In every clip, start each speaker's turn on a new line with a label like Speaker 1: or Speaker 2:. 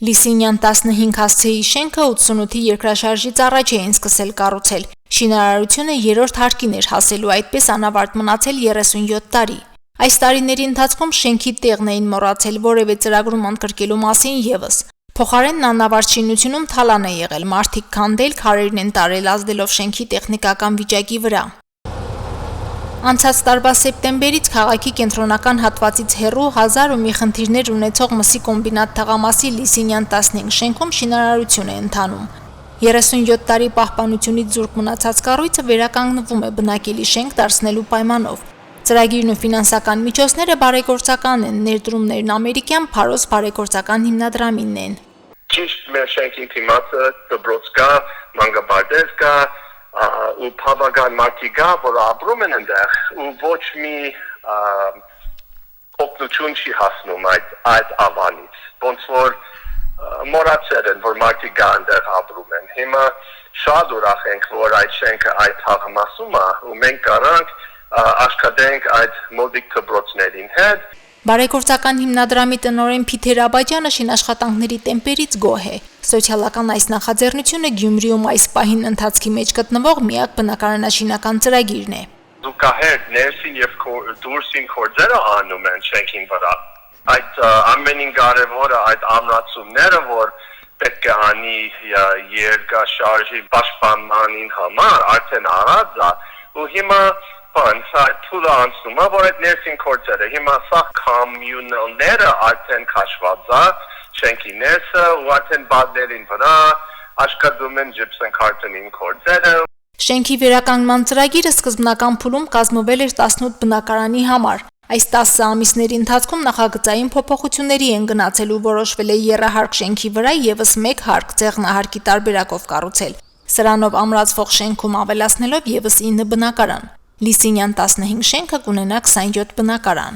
Speaker 1: Լիսինյան 15 հասցեի շենքը 88-ի երկրաշարժից առաջ էին սկսել կառուցել։ Շինարարությունը երրորդ հարկին էր հասելու, այդպես անավարտ մնացել 37 տարի։ Այս տարիների ընթացքում շենքի տեղն էին մոռացել որևէ ծրագրում ընդգրկելու մասին եւս։ Փոխարենն անավարտ շինությունում թալան է եղել, մարդիկ քանդել, քարերն են տարել, ազդելով շենքի տեխնիկական վիճակի վրա։ Անցած տարվա սեպտեմբերից քաղաքի կենտրոնական հատվածից հեռու 1000 ու մի խնդիրներ ունեցող մսի կոմբինատ թաղամասի Լիսինյան 15 շենքում շինարարություն է ընթանում։ 37 տարի պահպանությունից զուրկ մնացած կառույցը վերականգնվում է բնակելի շենք դարձնելու պայմանով։ Ծրագիրն ու ֆինանսական միջոցները բարեգործական են, ներդրումներն ամերիկյան Փարոս բարեգործական հիմնադրամինն են։
Speaker 2: Ճիշտ մեր շենքի թիմացը Դբրոցկա, Մանգաբարդեսկա ու բավական մարդիկ որ ապրում են այնտեղ ու ոչ մի օգնություն չի հասնում այդ ավանից ոնց որ մոռացել են որ մարդիկ այնտեղ ապրում են հիմա շատ ուրախ ենք որ այդ շենքը այդ թաղամասում է ու մենք կարանք աշխատենք այդ մոդիկ դպրոցներին հետ
Speaker 1: Բարեգործական հիմնադրամի տնօրեն Փիթեր Աբաջյանը շինաշխատանքների տեմպերից գոհ է։ Սոցիալական այս նախաձեռնությունը Գյումրիում այս պահին ընթացքի մեջ գտնվող միակ բնակարանաշինական ծրագիրն է։
Speaker 2: Զուգահեռ ներսին եւ դուրսին կորձերը անում են շենքին վրա։ Այդ ամենին կարևորը այդ ամրացումները, որ պետք է անի երկաշարժի պաշտպանմանին համար արդեն արած է ու հիմա թուլը անցնում է, որ այդ ներսին կորձերը, հիմա սա կամյունները արդեն կաշված է, շենքի ներսը ու արդեն բադներին վրա աշխատում են ջիպսեն քարտոնին կորձերը։
Speaker 1: Շենքի վերականգնման ծրագիրը սկզբնական փուլում կազմվել էր 18 բնակարանի համար։ Այս 10 ամիսների ընթացքում նախագծային փոփոխությունների են գնացել ու որոշվել է եռահարկ շենքի վրա եւս մեկ հարկ ձեղնահարկի տարբերակով կառուցել։ Սրանով ամրացվող շենքում ավելացնելով եւս 9 բնակարան։ Լիսինյան 15 շենքը կունենա 27 բնակարան։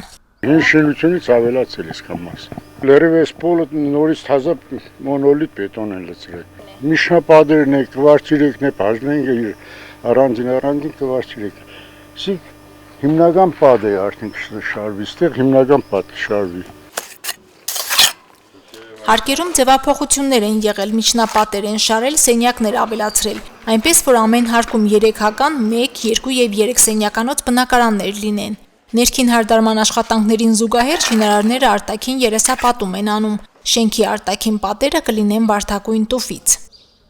Speaker 3: Շինությունից ավելացել է սկամասը։ Լերևէ պոլը նորից թազա մոնոլիտ բետոն են լցրել։ Միշնապատերն է, կվարտիրեկն է, բաժնեն առանձին կվարտիրեք։ Սի հիմնական պատ է արդեն կշարվի, ստեղ հիմնական պատ կշարվի։
Speaker 1: Հարկերում ձևափոխություններ են եղել, միջնապատեր են շարել, սենյակներ ավելացրել, այնպես որ ամեն հարկում 3 հական, 1, 2 եւ 3 սենյականոց բնակարաններ լինեն։ Ներքին հարդարման աշխատանքներին զուգահեռ շինարարները արտաքին երեսապատում են անում։ Շենքի արտաքին պատերը կլինեն բարդակույն տուֆից։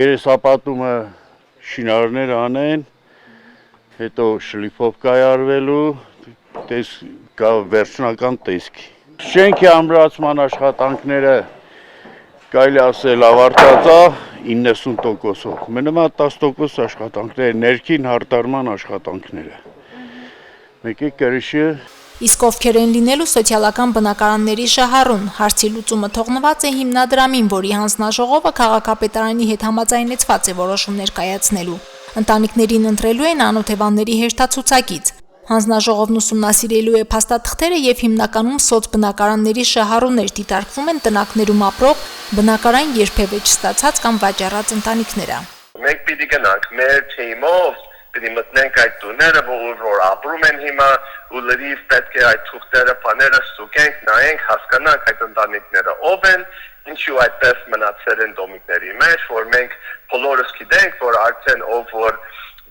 Speaker 3: Երեսապատումը շինարարները անեն, հետո շլիֆով կայարվելու, կա վերջնական տեսքի։ Շենքի ամրացման աշխատանքները կարելի ասել ավարտած է 90%-ով։ Մնում է 10% աշխատանքները, ներքին հարդարման աշխատանքները։ Մեկի կրիշը
Speaker 1: Իսկ ովքեր են լինելու սոցիալական բնակարանների շահառուն, հարցի լուծումը թողնված է հիմնադրամին, որի հանձնաժողովը քաղաքապետարանի հետ համաձայնեցված է որոշումներ կայացնելու։ Ընտանիքներին ընտրելու են անօթևանների հերթացուցակից։ Հանձնաժողովն ուսումնասիրելու է փաստաթղթերը եւ հիմնականում սոցբնակարանների շահառուներ դիտարկվում են տնակներում ապրող բնակարան երբևէ չստացած կամ վաճառած ընտանիքները։
Speaker 2: Մենք պիտի գնանք մեր թիմով, պիտի մտնենք այդ տուները, որ ապրում են հիմա ու լրիվ պետք է այդ թուղթերը, բաները ստուգենք, նայենք, հասկանանք այդ ընտանիքները ով են, ինչու այդպես մնացել են դոմիկների մեջ, որ մենք բոլորս գիտենք, որ արդեն ով որ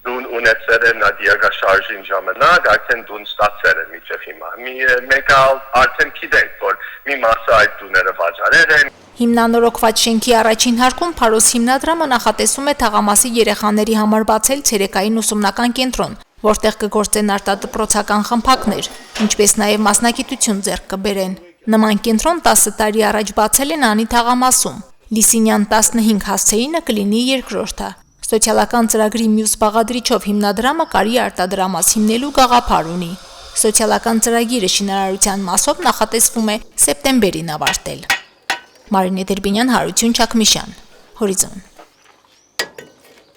Speaker 2: դուն ունեցել են երկաշարժին ժամանակ, արդեն դուն ստացել են միջև հիմա։ Մենք արդեն գիտենք, որ մի մասը այդ տուները վաճառել են։
Speaker 1: Հիմնանորոգված շենքի առաջին հարկում Փարոս հիմնադրամը նախատեսում է թաղամասի երեխաների համար բացել ցերեկային ուսումնական կենտրոն, որտեղ կգործեն արտադպրոցական խմբակներ, ինչպես նաև մասնագիտություն ձեռք կբերեն։ Նման կենտրոն 10 տարի առաջ բացել են Անի թաղամասում։ Լիսինյան 15 հասցեինը կլինի երկրորդը։ Սոցիալական ծրագրի մյուս բաղադրիչով հիմնադրամը կարի արտադրամաս հիմնելու գաղափար ունի։ Սոցիալական ծրագիրը շինարարության մասով նախատեսվում է սեպտեմբերին ավարտել։ Մարինե Դերբինյան, Հարություն Չակմիշյան, Հորիզոն։